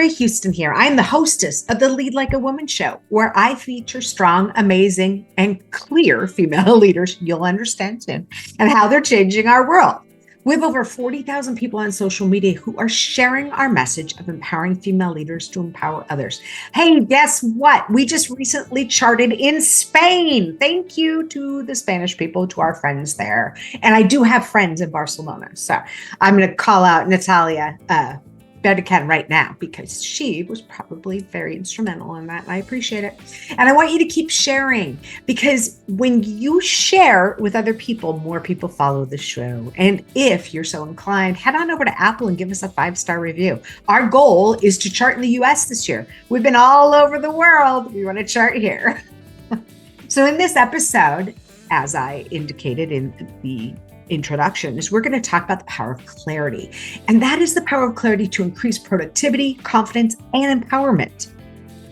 Andrea Heuston here. I'm the hostess of the Lead Like a Woman show, where I feature strong, amazing, and clear female leaders, you'll understand soon, and how they're changing our world. We have over 40,000 people on social media who are sharing our message of empowering female leaders to empower others. Hey, guess what? We just recently charted in Spain. Thank you to the Spanish people, to our friends there. And I do have friends in Barcelona. So I'm going to call out Natalia Berdecan right now, because she was probably very instrumental in that, and I appreciate it. And I want you to keep sharing, because when you share with other people, more people follow the show. And if you're so inclined, head on over to Apple and give us a 5-star review. Our goal is to chart in the US this year. We've been all over the world. We want to chart here. So in this episode, as I indicated in the introduction, is we're going to talk about the power of clarity. And that is the power of clarity to increase productivity, confidence, and empowerment.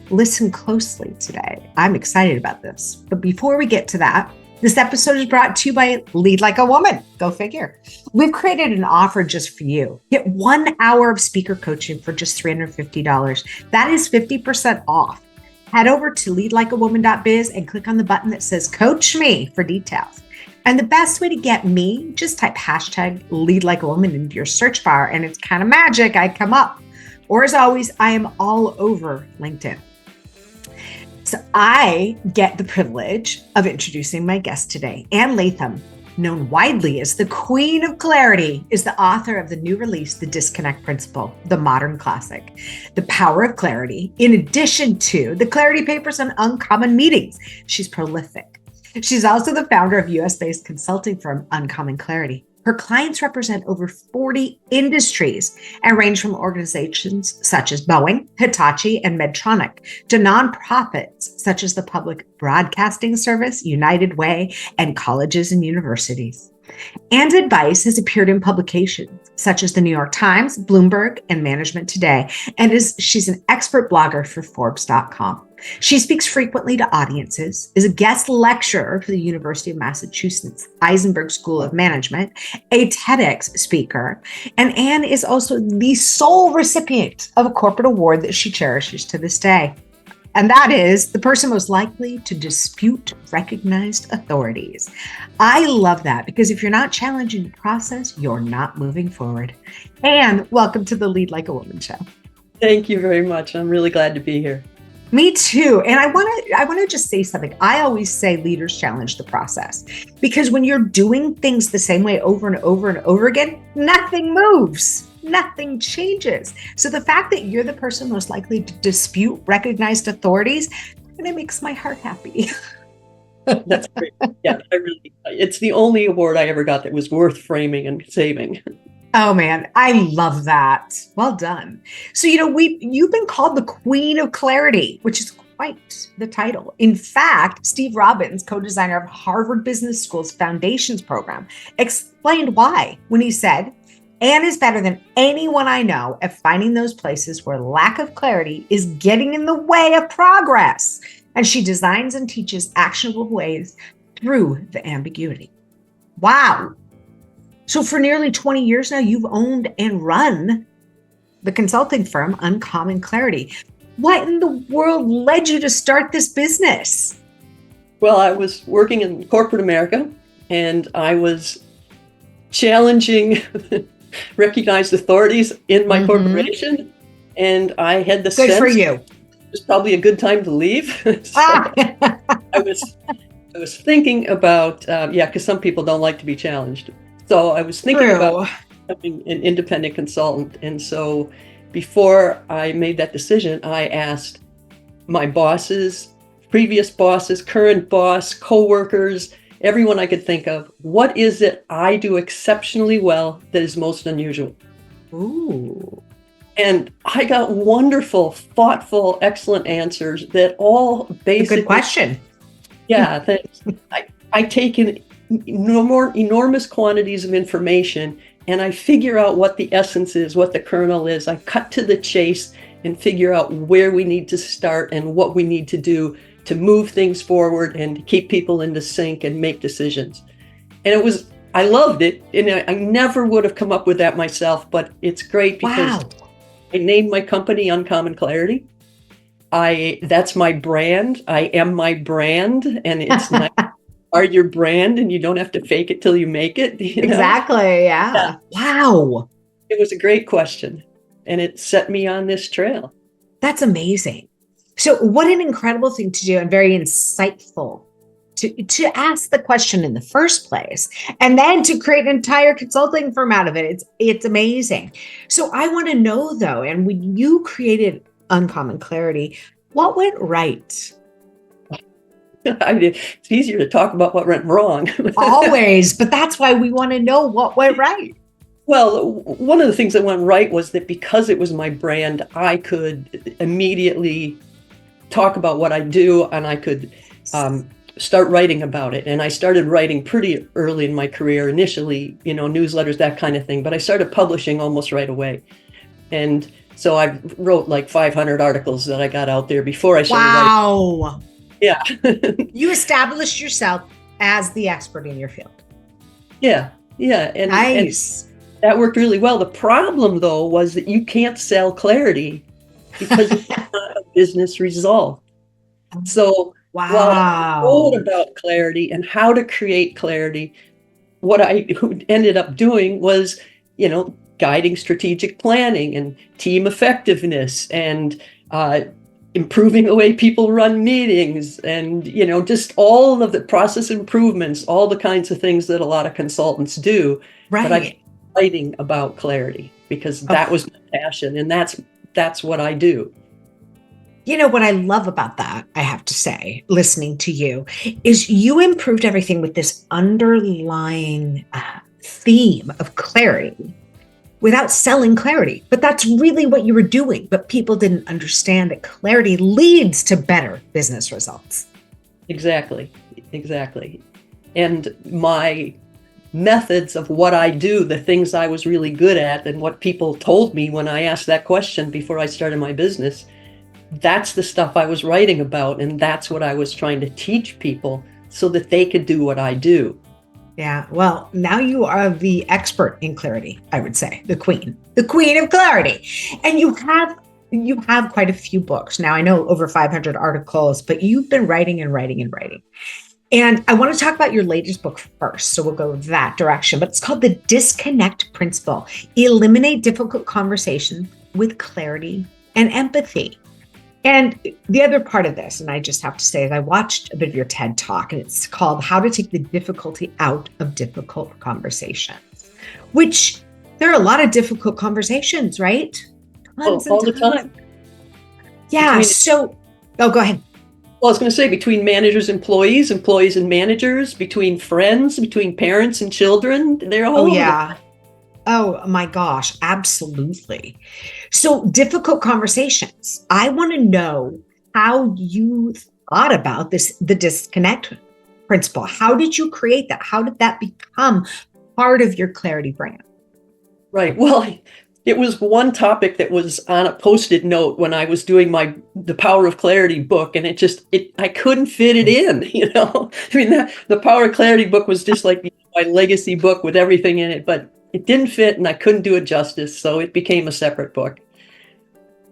Listen closely today. I'm excited about this. But before we get to that, this episode is brought to you by Lead Like a Woman. Go figure. We've created an offer just for you. Get 1 hour of speaker coaching for just $350. That is 50% off. Head over to leadlikeawoman.biz and click on the button that says Coach Me for details. And the best way to get me, just type hashtag Lead Like a Woman into your search bar, and it's kind of magic. I come up. Or as always, I am all over LinkedIn. So I get the privilege of introducing my guest today. Ann Latham, known widely as the Queen of Clarity, is the author of the new release, The Disconnect Principle, the modern classic. The power of clarity, in addition to the clarity papers on uncommon meetings. She's prolific. She's also the founder of US-based consulting firm Uncommon Clarity. Her clients represent over 40 industries and range from organizations such as Boeing, Hitachi, and Medtronic to nonprofits such as the Public Broadcasting Service, United Way, and colleges and universities. Ann's advice has appeared in publications such as the New York Times, Bloomberg, and Management Today, and she's an expert blogger for Forbes.com. She speaks frequently to audiences, is a guest lecturer for the University of Massachusetts Eisenberg School of Management, a TEDx speaker, and Ann is also the sole recipient of a corporate award that she cherishes to this day. And that is the person most likely to dispute recognized authorities. I love that, because if you're not challenging the process, you're not moving forward. Ann, welcome to the Lead Like a Woman show. Thank you very much. I'm really glad to be here. Me too. And I want to just say something. I always say leaders challenge the process, because when you're doing things the same way over and over and over again, nothing moves. Nothing changes. So the fact that you're the person most likely to dispute recognized authorities, kind of makes my heart happy. That's great. Yeah, it's the only award I ever got that was worth framing and saving. Oh man, I love that. Well done. So, you've been called the Queen of Clarity, which is quite the title. In fact, Steve Robbins, co-designer of Harvard Business School's Foundations program, explained why when he said, Ann is better than anyone I know at finding those places where lack of clarity is getting in the way of progress. And she designs and teaches actionable ways through the ambiguity. Wow. So for nearly 20 years now, you've owned and run the consulting firm Uncommon Clarity. What in the world led you to start this business? Well, I was working in corporate America, and I was challenging recognized authorities in my corporation, and I had the sense for you. It was probably a good time to leave. I was thinking about, because some people don't like to be challenged. So I was thinking about becoming an independent consultant. And so before I made that decision, I asked my bosses, previous bosses, current boss, coworkers, everyone I could think of, what is it I do exceptionally well that is most unusual? Ooh. And I got wonderful, thoughtful, excellent answers that all basically... Good question. Yeah, thanks. I take in enormous quantities of information, and I figure out what the essence is, what the kernel is. I cut to the chase and figure out where we need to start and what we need to do to move things forward and keep people in the sync and make decisions. And I loved it. And I never would have come up with that myself, but it's great because I named my company Uncommon Clarity. That's my brand. I am my brand, and it's not are your brand, and you don't have to fake it till you make it. Exactly. Yeah. Wow. It was a great question, and it set me on this trail. That's amazing. So what an incredible thing to do, and very insightful to ask the question in the first place, and then to create an entire consulting firm out of it. It's amazing. So I want to know though, and when you created Uncommon Clarity, what went right? I mean, it's easier to talk about what went wrong. Always, but that's why we want to know what went right. Well, one of the things that went right was that because it was my brand, I could immediately talk about what I do, and I could start writing about it. And I started writing pretty early in my career, initially, newsletters, that kind of thing. But I started publishing almost right away. And so I wrote like 500 articles that I got out there before I started writing. Wow. Yeah. You established yourself as the expert in your field. Yeah. Yeah. And, nice. And that worked really well. The problem, though, was that you can't sell clarity because it's not a business result. So while I wrote about clarity and how to create clarity, what I ended up doing was, guiding strategic planning and team effectiveness and improving the way people run meetings and, just all of the process improvements, all the kinds of things that a lot of consultants do. Right. But I writing about clarity because that was my passion, and that's what I do. What I love about that, I have to say, listening to you, is you improved everything with this underlying theme of clarity without selling clarity. But that's really what you were doing. But people didn't understand that clarity leads to better business results. Exactly. And my methods of what I do, the things I was really good at, and what people told me when I asked that question before I started my business, that's the stuff I was writing about. And that's what I was trying to teach people so that they could do what I do. Yeah. Well, now you are the expert in clarity, I would say, the queen of clarity. And you have quite a few books. Now I know over 500 articles, but you've been writing and writing and writing. And I want to talk about your latest book first. So we'll go that direction, but it's called The Disconnect Principle: Eliminate Difficult Conversation with Clarity and Empathy. And the other part of this, and I just have to say, is I watched a bit of your TED Talk, and it's called How to Take the Difficulty Out of Difficult Conversations, which there are a lot of difficult conversations, right? All the time. Yeah. Go ahead. Well, I was going to say between managers, employees and managers, between friends, between parents and children, they're all. Oh, yeah. Oh my gosh, absolutely. So difficult conversations. I want to know how you thought about the disconnect principle. How did you create that? How did that become part of your clarity brand? Right. Well, it was one topic that was on a Post-it note when I was doing the Power of Clarity book, and I couldn't fit it in, I mean, the Power of Clarity book was just like my legacy book with everything in it, but it didn't fit and I couldn't do it justice. So it became a separate book.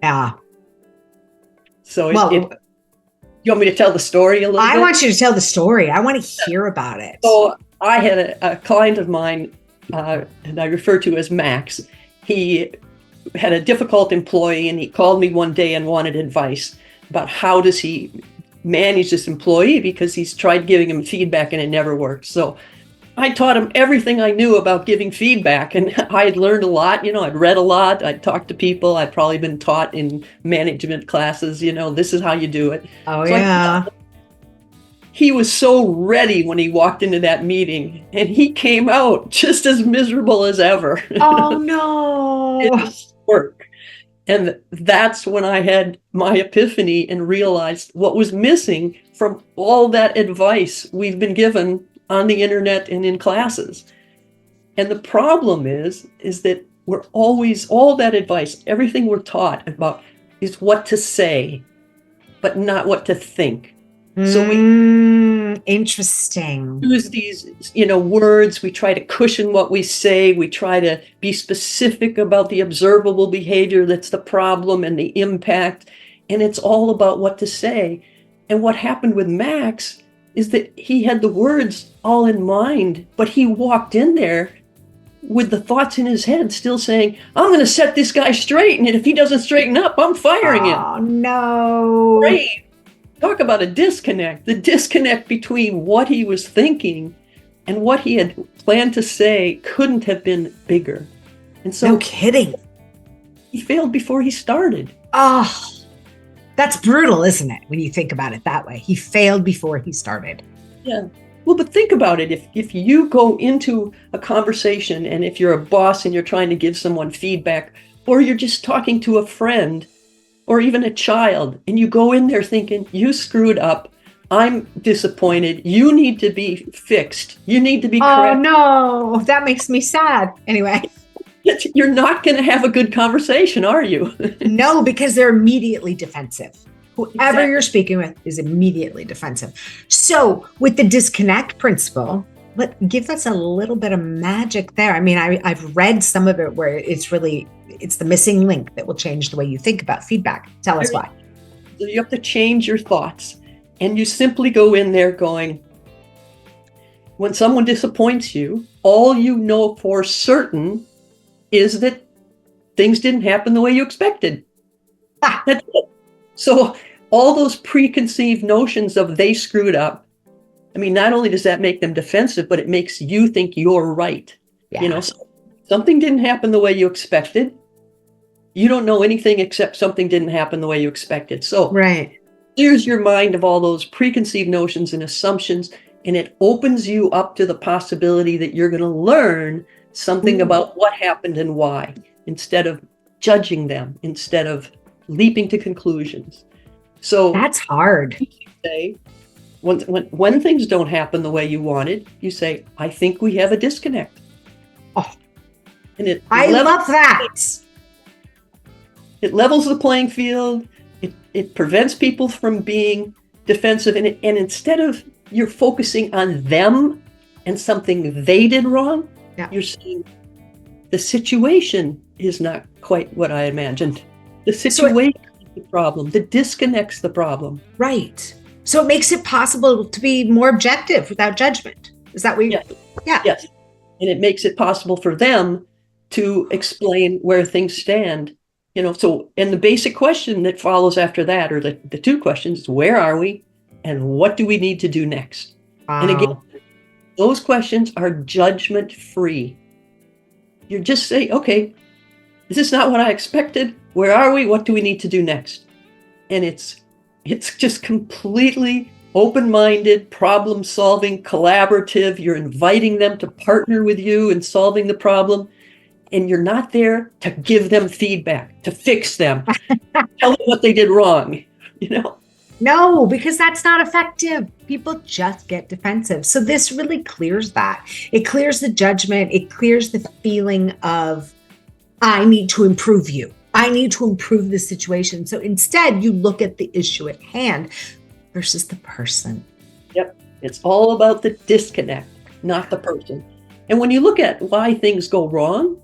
Yeah. So you want me to tell the story a little bit? I want you to tell the story. I want to hear about it. So I had a client of mine, and I refer to as Max. He had a difficult employee, and he called me one day and wanted advice about how does he manage this employee, because he's tried giving him feedback and it never worked. So I taught him everything I knew about giving feedback, and I had learned a lot. I'd read a lot. I'd talked to people. I'd probably been taught in management classes, this is how you do it. Oh, so yeah. He was so ready when he walked into that meeting, and he came out just as miserable as ever. Oh, no. It didn't work. And that's when I had my epiphany and realized what was missing from all that advice we've been given on the internet and in classes. And the problem is that we're always, all that advice, everything we're taught about is what to say, but not what to think. So Interesting. Use these, words. We try to cushion what we say. We try to be specific about the observable behavior that's the problem and the impact. And it's all about what to say. And what happened with Max is that he had the words all in mind, but he walked in there with the thoughts in his head still saying, I'm going to set this guy straight. And if he doesn't straighten up, I'm firing him. Oh, no. Great. Talk about a disconnect. The disconnect between what he was thinking and what he had planned to say couldn't have been bigger. And so, no kidding. He failed before he started. Oh, that's brutal, isn't it? When you think about it that way. He failed before he started. Yeah. Well, but think about it. If you go into a conversation and if you're a boss and you're trying to give someone feedback, or you're just talking to a friend or even a child, and you go in there thinking, you screwed up, I'm disappointed, you need to be fixed, you need to be corrected. Oh, no, that makes me sad. Anyway. You're not going to have a good conversation, are you? No, because they're immediately defensive. Whoever you're speaking with is immediately defensive. So with the disconnect principle, give us a little bit of magic there. I mean, I've read some of it where it's the missing link that will change the way you think about feedback. Tell us why. So you have to change your thoughts, and you simply go in there going, when someone disappoints you, all you know for certain is that things didn't happen the way you expected. That's it. So all those preconceived notions of they screwed up, I mean, not only does that make them defensive, but it makes you think you're right. Yeah. Something didn't happen the way you expected. You don't know anything except something didn't happen the way you expected. So clears your mind of all those preconceived notions and assumptions, and it opens you up to the possibility that you're going to learn something about what happened and why, instead of judging them, instead of leaping to conclusions. So that's hard. You say, when things don't happen the way you wanted, you say, I think we have a disconnect. Oh, and I love that. It levels the playing field. It prevents people from being defensive. And instead of you're focusing on them and something they did wrong, you're saying the situation is not quite what I imagined. The situation is the problem. The disconnect's the problem. Right. So it makes it possible to be more objective without judgment. Is that what you... Yeah. Yes. And it makes it possible for them to explain where things stand. So, and the basic question that follows after that, or the two questions, where are we and what do we need to do next? Wow. And again, those questions are judgment free. You just say, okay, this is not what I expected. Where are we? What do we need to do next? And it's just completely open-minded, problem-solving, collaborative. You're inviting them to partner with you in solving the problem. And you're not there to give them feedback, to fix them, tell them what they did wrong, No, because that's not effective. People just get defensive. So this really clears that. It clears the judgment. It clears the feeling of, I need to improve you. I need to improve the situation. So instead, you look at the issue at hand versus the person. Yep. It's all about the disconnect, not the person. And when you look at why things go wrong,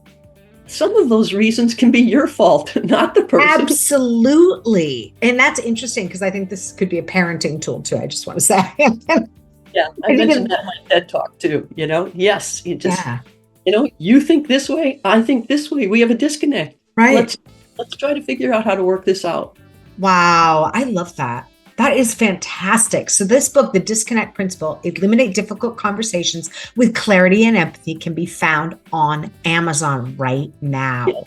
some of those reasons can be your fault, not the person. Absolutely. And that's interesting because I think this could be a parenting tool too. I just want to say. Yeah, I mentioned that in my TED Talk too. Yes, you think this way, I think this way. We have a disconnect. Right. Let's try to figure out how to work this out. Wow, I love that. That is fantastic. So this book, The Disconnect Principle, Eliminate Difficult Conversations with Clarity and Empathy, can be found on Amazon right now. Yeah.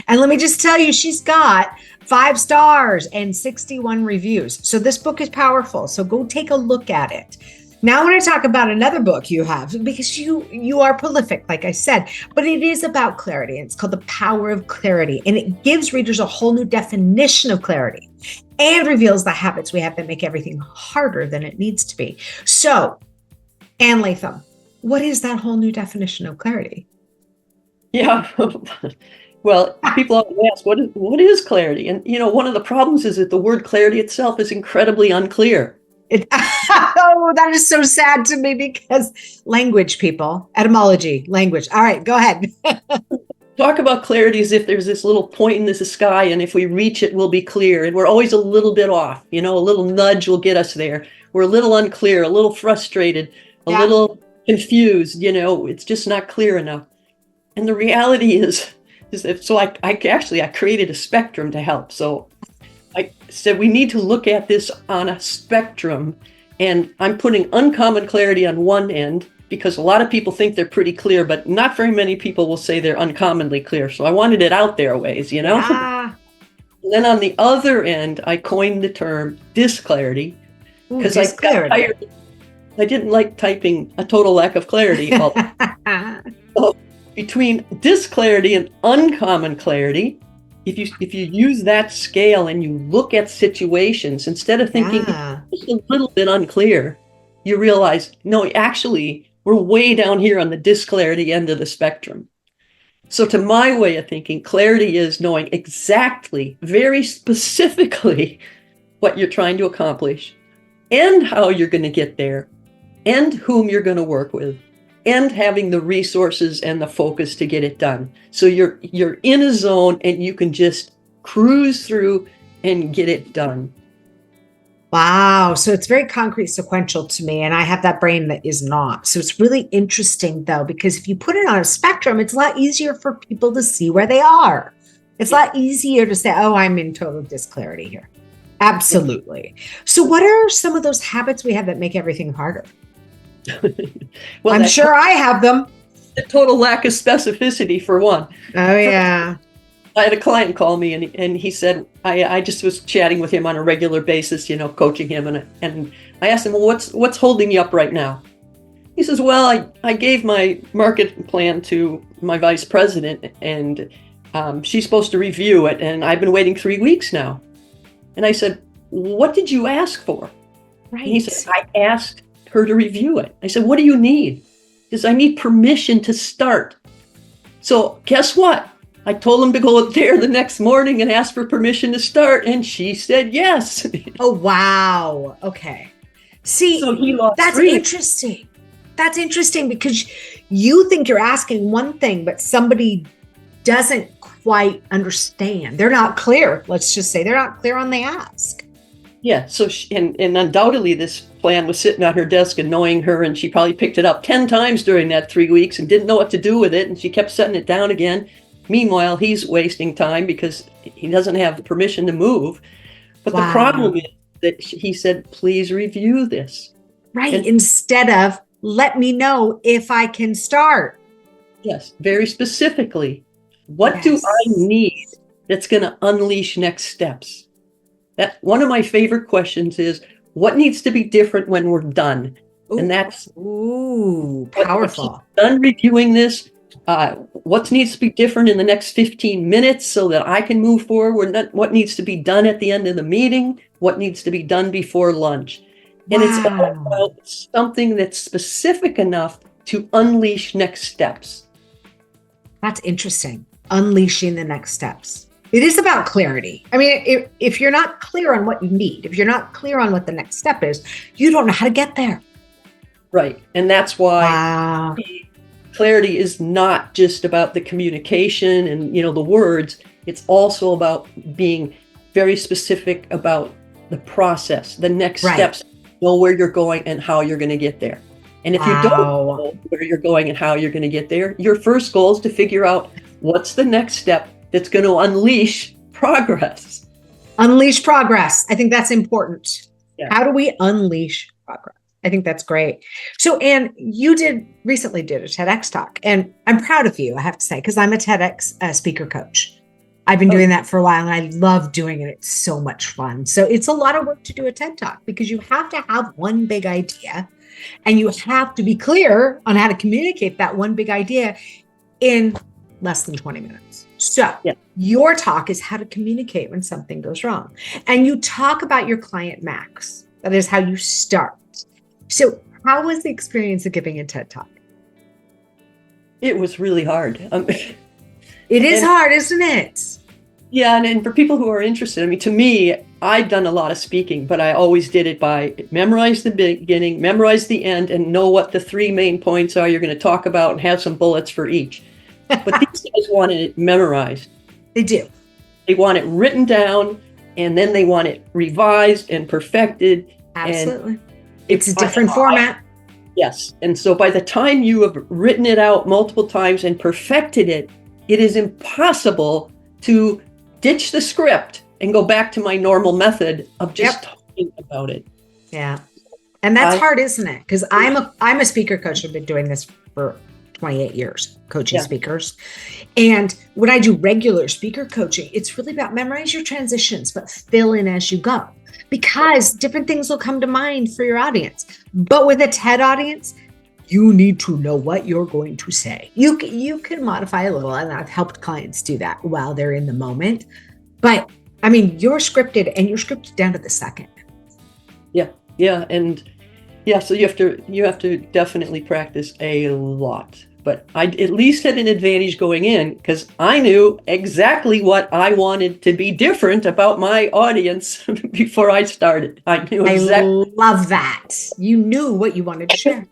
And let me just tell you, she's got 5 stars and 61 reviews. So this book is powerful. So go take a look at it. Now I want to talk about another book you have, because you are prolific, like I said, but it is about clarity. It's called The Power of Clarity, and it gives readers a whole new definition of clarity and reveals the habits we have that make everything harder than it needs to be. So, Ann Latham, what is that whole new definition of clarity? Yeah. Well, people often ask, what is clarity? And, one of the problems is that the word clarity itself is incredibly unclear. Oh, that is so sad to me because language, people, etymology, language. All right, go ahead. Talk about clarity as if there's this little point in the sky, and if we reach it, we'll be clear. And we're always a little bit off. A little nudge will get us there. We're a little unclear, a little frustrated, a little confused. It's just not clear enough. And the reality is that, so I created a spectrum to help. So I said we need to look at this on a spectrum, and I'm putting uncommon clarity on one end, because a lot of people think they're pretty clear, but not very many people will say they're uncommonly clear. So I wanted it out there a ways, Yeah. And then on the other end, I coined the term disclarity, because I got tired. I didn't like typing a total lack of clarity. So between disclarity and uncommon clarity, if you use that scale and you look at situations, instead of thinking it's a little bit unclear, you realize, no, actually, we're way down here on the disclarity end of the spectrum. So to my way of thinking, clarity is knowing exactly, very specifically, what you're trying to accomplish, and how you're going to get there, and whom you're going to work with, and having the resources and the focus to get it done. So you're in a zone and you can just cruise through and get it done. Wow. So it's very concrete, sequential to me. And I have that brain that is not. So it's really interesting, though, because if you put it on a spectrum, it's a lot easier for people to see where they are. It's a lot easier to say, oh, I'm in total disclarity here. Absolutely. So what are some of those habits we have that make everything harder? Well, I'm sure I have them. The total lack of specificity, for one. Oh, yeah. I had a client call me, and he said, I just was chatting with him on a regular basis, coaching him. And I asked him, well, what's holding you up right now? He says, well, I gave my market plan to my vice president, and she's supposed to review it. And I've been waiting 3 weeks now. And I said, what did you ask for? Right. And he said, I asked her to review it. I said, what do you need? He says, I need permission to start. So guess what? I told him to go there the next morning and ask for permission to start, and she said yes. Oh, wow. Okay. See, so that's interesting. That's interesting because you think you're asking one thing, but somebody doesn't quite understand. They're not clear. Let's just say they're not clear on the ask. Yeah. So and undoubtedly this plan was sitting on her desk, annoying her, and she probably picked it up 10 times during that 3 weeks and didn't know what to do with it, and she kept setting it down again. Meanwhile, he's wasting time because he doesn't have the permission to move. But the problem is that he said, please review this. Right. And instead of, let me know if I can start. Yes. Very specifically, what do I need that's going to unleash next steps? That one of my favorite questions is, what needs to be different when we're done? Ooh. And that's powerful. Done reviewing this. What needs to be different in the next 15 minutes so that I can move forward? What needs to be done at the end of the meeting? What needs to be done before lunch? And it's all about something that's specific enough to unleash next steps. That's interesting. Unleashing the next steps. It is about clarity. I mean, if you're not clear on what you need, if you're not clear on what the next step is, you don't know how to get there. Right. And that's why clarity is not just about the communication and, the words. It's also about being very specific about the process, the next steps, know where you're going and how you're going to get there. And if you don't know where you're going and how you're going to get there, your first goal is to figure out what's the next step that's going to unleash progress. Unleash progress. I think that's important. Yeah. How do we unleash progress? I think that's great. So, Ann, you recently did a TEDx talk, and I'm proud of you, I have to say, because I'm a TEDx speaker coach. I've been doing that for a while, and I love doing it. It's so much fun. So it's a lot of work to do a TED Talk because you have to have one big idea, and you have to be clear on how to communicate that one big idea in less than 20 minutes. So your talk is how to communicate when something goes wrong. And you talk about your client max. That is how you start. So how was the experience of giving a TED Talk? It was really hard. It is hard, isn't it? Yeah. And for people who are interested, I mean, to me, I've done a lot of speaking, but I always did it by memorize the beginning, memorize the end, and know what the 3 main points are you're going to talk about and have some bullets for each. But these guys wanted it memorized. They do. They want it written down, and then they want it revised and perfected. Absolutely. It's a different format. Yes. And so by the time you have written it out multiple times and perfected it, it is impossible to ditch the script and go back to my normal method of just talking about it. Yeah. And that's hard, isn't it? Because I'm a speaker coach. I've been doing this for 28 years, coaching speakers. And when I do regular speaker coaching, it's really about memorize your transitions, but fill in as you go, because different things will come to mind for your audience. But with a TED audience, you need to know what you're going to say. You can modify a little, and I've helped clients do that while they're in the moment. But I mean, you're scripted, and you're scripted down to the second. Yeah. And so you have to definitely practice a lot. But I at least had an advantage going in, because I knew exactly what I wanted to be different about my audience before I started. I knew exactly. I love that. You knew what you wanted to share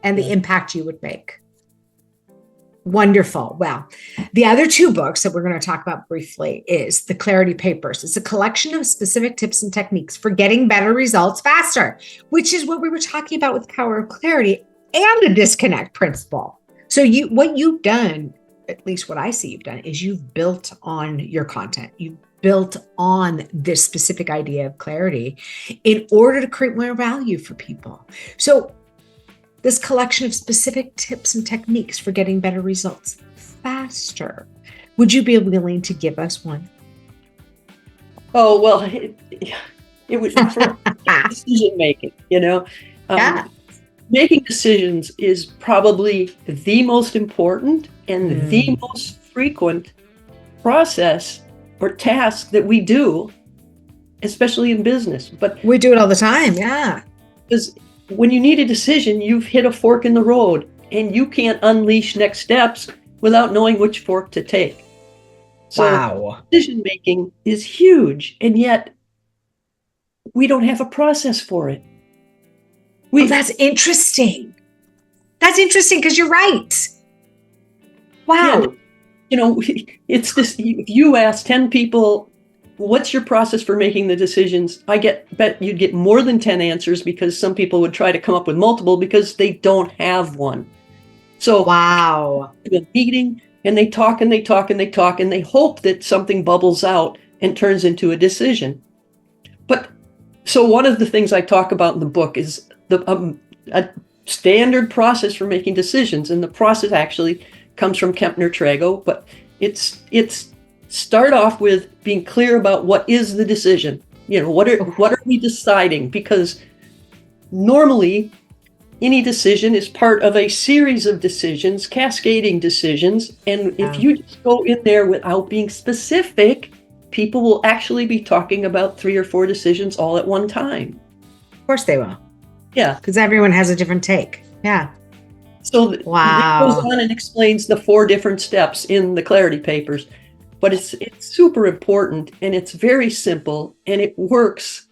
and the impact you would make. Wonderful. Well, the other 2 books that we're going to talk about briefly is the Clarity Papers. It's a collection of specific tips and techniques for getting better results faster, which is what we were talking about with the power of clarity and the disconnect principle. So what you've done, at least what I see you've done, is you've built on your content. You've built on this specific idea of clarity in order to create more value for people. So this collection of specific tips and techniques for getting better results faster. Would you be willing to give us one? Oh, well, it was for decision making, Making decisions is probably the most important and the most frequent process or task that we do, especially in business. But we do it all the time, yeah. Because when you need a decision, you've hit a fork in the road, and you can't unleash next steps without knowing which fork to take. So decision making is huge, and yet we don't have a process for it. That's interesting. That's interesting, because you're right. Wow. Yeah, it's this. If you ask 10 people, what's your process for making the decisions? Bet you'd get more than 10 answers, because some people would try to come up with multiple because they don't have one. So the meeting, and they talk and they talk and they talk, and they hope that something bubbles out and turns into a decision. So one of the things I talk about in the book is a standard process for making decisions, and the process actually comes from Kempner-Trago, but it's start off with being clear about what is the decision. What are we deciding? Because normally any decision is part of a series of decisions, cascading decisions, and if you just go in there without being specific, people will actually be talking about 3 or 4 decisions all at one time. Of course they will. Yeah. Because everyone has a different take. Yeah. So it goes on and explains the 4 different steps in the Clarity Papers. But it's super important, and it's very simple, and it works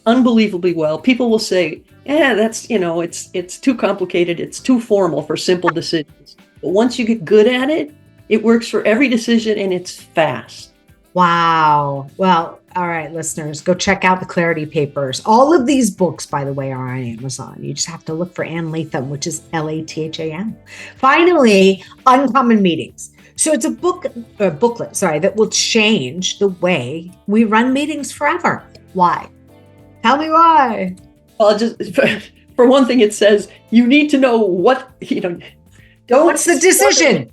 unbelievably well. People will say, that's, it's too complicated. It's too formal for simple decisions. But once you get good at it, it works for every decision, and it's fast. Wow. Well, all right, listeners, go check out the Clarity Papers. All of these books, by the way, are on Amazon. You just have to look for Ann Latham, which is Latham. Finally, Uncommon Meetings. So it's a booklet, that will change the way we run meetings forever. Why? Tell me why. Well, just for one thing, it says you need to know what, what's the decision?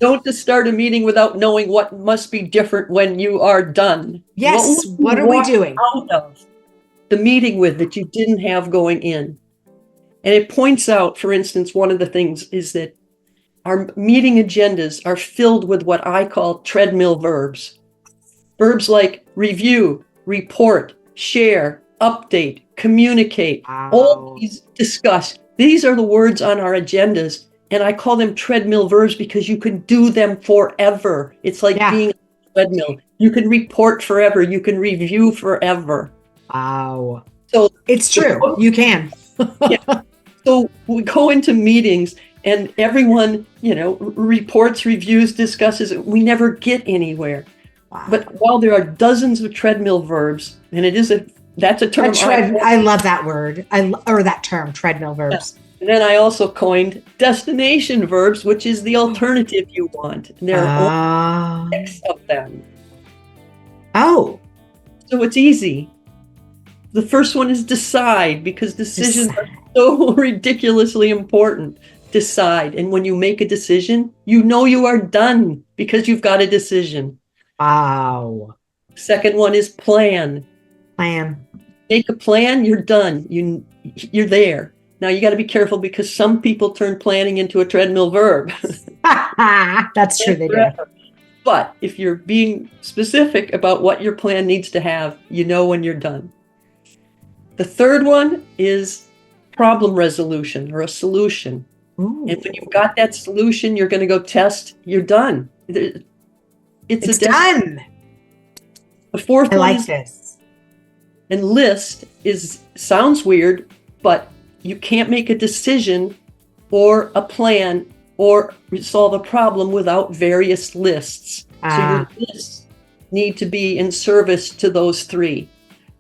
Don't just start a meeting without knowing what must be different when you are done. Yes. What are we doing? Out of the meeting with that you didn't have going in. And it points out, for instance, one of the things is that our meeting agendas are filled with what I call treadmill verbs. Verbs like review, report, share, update, communicate, all these discuss. These are the words on our agendas. And I call them treadmill verbs because you can do them forever. It's like being on a treadmill. You can report forever. You can review forever. Wow. So it's true. You can. Yeah. So we go into meetings and everyone, reports, reviews, discusses it. We never get anywhere. Wow. But while there are dozens of treadmill verbs, and that's a term. I love that word. Or that term, treadmill verbs. Yeah. And then I also coined destination verbs, which is the alternative you want. And there are only 6 of them. Oh. So it's easy. The first one is decide, because decisions are so ridiculously important. Decide. And when you make a decision, you are done because you've got a decision. Wow. Second one is plan. Plan. Make a plan, you're done. You're there. Now you got to be careful because some people turn planning into a treadmill verb. That's true, they do. But if you're being specific about what your plan needs to have, when you're done. The third one is problem resolution or a solution. Ooh. And when you've got that solution, you're going to go test, you're done. It's done. The fourth one like this. And list sounds weird, but you can't make a decision or a plan or solve a problem without various lists. So your lists need to be in service to those 3.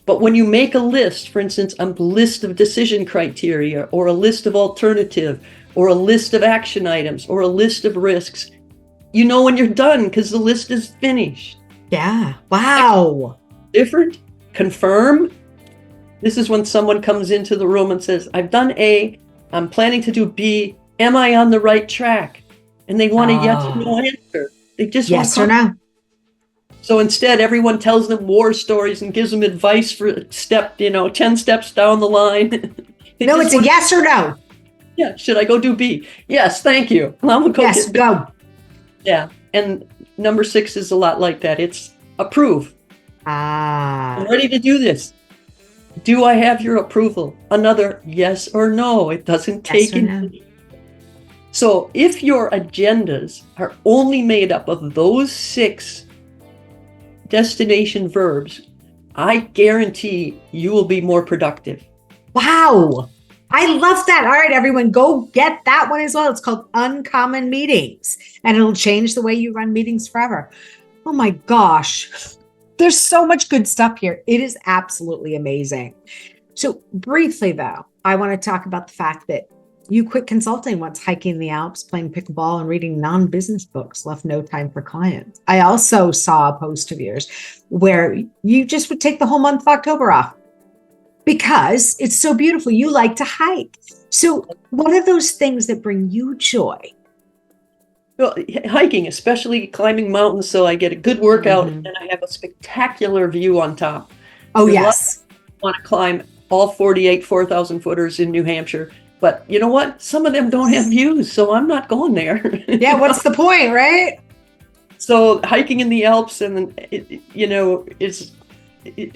But when you make a list, for instance, a list of decision criteria or a list of alternative or a list of action items or a list of risks, when you're done because the list is finished. Yeah. Wow. Different. Confirm. This is when someone comes into the room and says, I've done A, I'm planning to do B. Am I on the right track? And they want a yes or no answer. They just want yes or no. So instead, everyone tells them war stories and gives them advice for 10 steps down the line. No, it's a yes or no. Yeah. Should I go do B? Yes. Thank you. I'm going to go. Yes, go. Yeah. And number 6 is a lot like that. It's approve. I'm ready to do this. Do I have your approval? Another yes or no. It doesn't take it. So if your agendas are only made up of those 6 destination verbs, I guarantee you will be more productive. Wow. I love that. All right, everyone, go get that one as well. It's called Uncommon Meetings, and it'll change the way you run meetings forever. Oh my gosh. There's so much good stuff here. It is absolutely amazing. So briefly, though, I want to talk about the fact that you quit consulting once hiking the Alps, playing pickleball, and reading non-business books left no time for clients. I also saw a post of yours where you just would take the whole month of October off because it's so beautiful. You like to hike. So what are those things that bring you joy? Well, hiking, especially climbing mountains, so I get a good workout and I have a spectacular view on top. Oh, yes. I want to climb all 48 4,000 footers in New Hampshire. But you know what? Some of them don't have views, so I'm not going there. Yeah, what's the point, right? So hiking in the Alps, and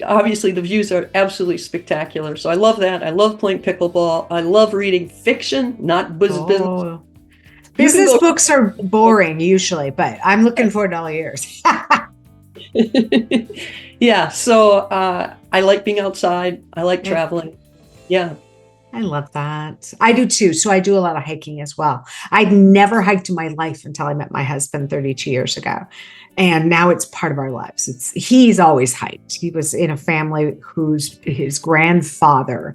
obviously the views are absolutely spectacular. So I love that. I love playing pickleball. I love reading fiction, not business. Business books are boring usually, but I'm looking forward to all yours. Yeah, so I like being outside. I like traveling. Yeah. I love that. I do too. So I do a lot of hiking as well. I'd never hiked in my life until I met my husband 32 years ago. And now it's part of our lives. He's always hiked. He was in a family his grandfather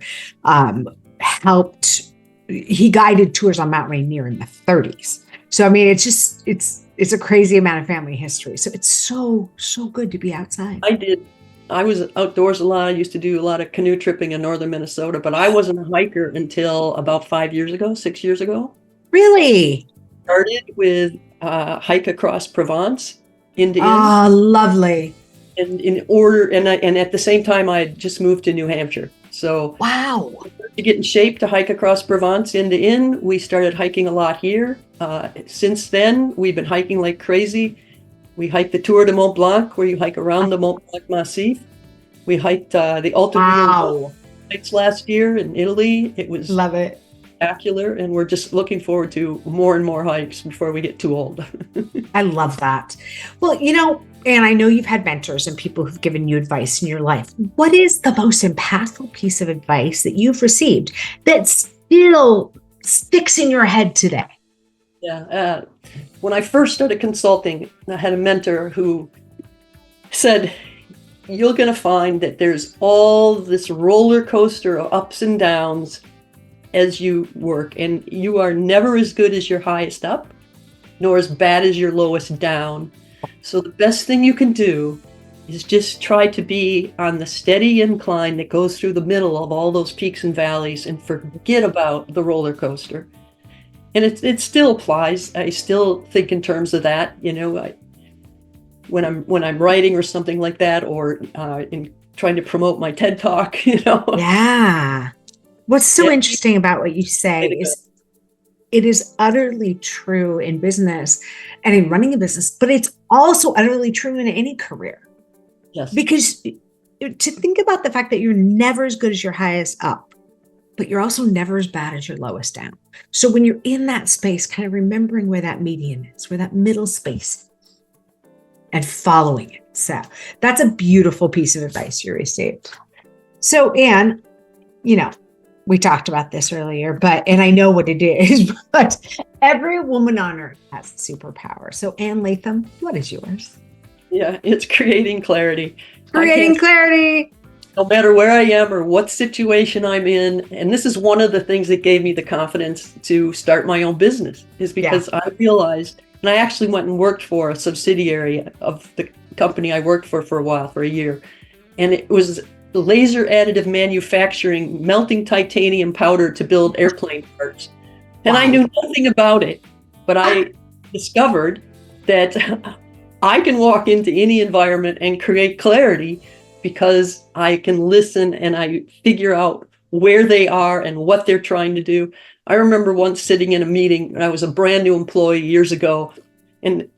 he guided tours on Mount Rainier in the 30s. So, I mean, it's a crazy amount of family history. So it's so good to be outside. I was outdoors a lot. I used to do a lot of canoe tripping in northern Minnesota, but I wasn't a hiker until about 6 years ago. Really? Started with hike across Provence into Oh, lovely. And and at the same time, I just moved to New Hampshire. So wow. To get in shape to hike across Provence end to end, we started hiking a lot here. Since then, we've been hiking like crazy. We hiked the Tour de Mont Blanc, where you hike around the Mont Blanc Massif. We hiked the Alto hikes last year in Italy. It was love it, spectacular, and we're just looking forward to more and more hikes before we get too old. I love that. Well, And I know you've had mentors and people who've given you advice in your life. What is the most impactful piece of advice that you've received that still sticks in your head today? Yeah. When I first started consulting, I had a mentor who said, you're going to find that there's all this roller coaster of ups and downs as you work, and you are never as good as your highest up, nor as bad as your lowest down. So the best thing you can do is just try to be on the steady incline that goes through the middle of all those peaks and valleys and forget about the roller coaster. And it still applies. I still think in terms of that, when I'm writing or something like that, or in trying to promote my TED Talk, Yeah. What's so interesting about what you say is it is utterly true in business and in running a business, but it's also utterly true in any career. Yes. Because to think about the fact that you're never as good as your highest up, but you're also never as bad as your lowest down. So when you're in that space, kind of remembering where that median is, where that middle space is, and following it. So that's a beautiful piece of advice you received. So Ann, we talked about this earlier, and I know what it is, but every woman on earth has a superpower. So Ann Latham, what is yours? Yeah, it's creating clarity. Creating clarity. No matter where I am or what situation I'm in. And this is one of the things that gave me the confidence to start my own business, is because I realized, and I actually went and worked for a subsidiary of the company I worked for a while, for a year. And it was laser additive manufacturing, melting titanium powder to build airplane parts. And I knew nothing about it, but I discovered that I can walk into any environment and create clarity because I can listen and I figure out where they are and what they're trying to do. I remember once sitting in a meeting, I was a brand new employee years ago, and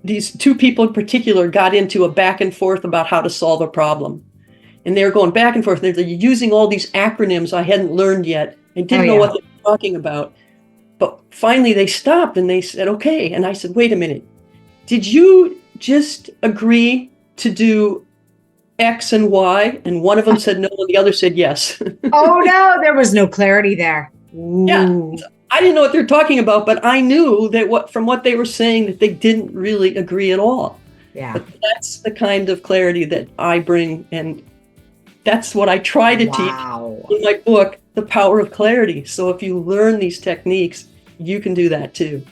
these two people in particular got into a back and forth about how to solve a problem. And they were going back and forth. They're using all these acronyms I hadn't learned yet and didn't know what they were talking about. But finally they stopped and they said, okay. And I said, wait a minute. Did you just agree to do X and Y? And one of them said no, and the other said yes. Oh no, there was no clarity there. Ooh. Yeah. I didn't know what they're talking about, but I knew that from what they were saying that they didn't really agree at all. Yeah. But that's the kind of clarity that I bring, and that's what I try to teach in my book, The Power of Clarity. So if you learn these techniques, you can do that too.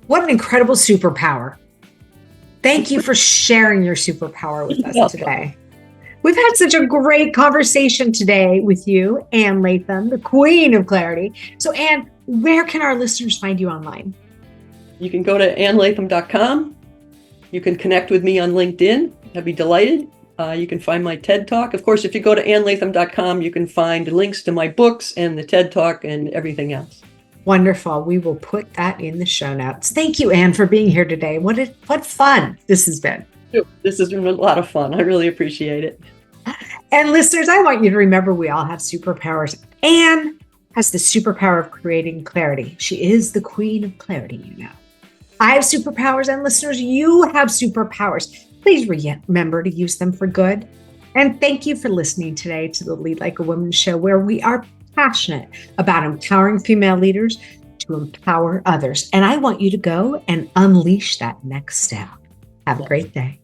What an incredible superpower. Thank you for sharing your superpower with us today. We've had such a great conversation today with you, Ann Latham, the Queen of Clarity. So Ann, where can our listeners find you online? You can go to annlatham.com. You can connect with me on LinkedIn. I'd be delighted. You can find my TED Talk. Of course, if you go to annlatham.com, you can find links to my books and the TED Talk and everything else. Wonderful. We will put that in the show notes. Thank you, Ann, for being here today. What fun this has been. This has been a lot of fun. I really appreciate it. And listeners, I want you to remember we all have superpowers. Ann has the superpower of creating clarity. She is the Queen of Clarity, I have superpowers, and listeners, you have superpowers. Please remember to use them for good. And thank you for listening today to the Lead Like a Woman show, where we are passionate about empowering female leaders to empower others. And I want you to go and unleash that next step. Have a great day.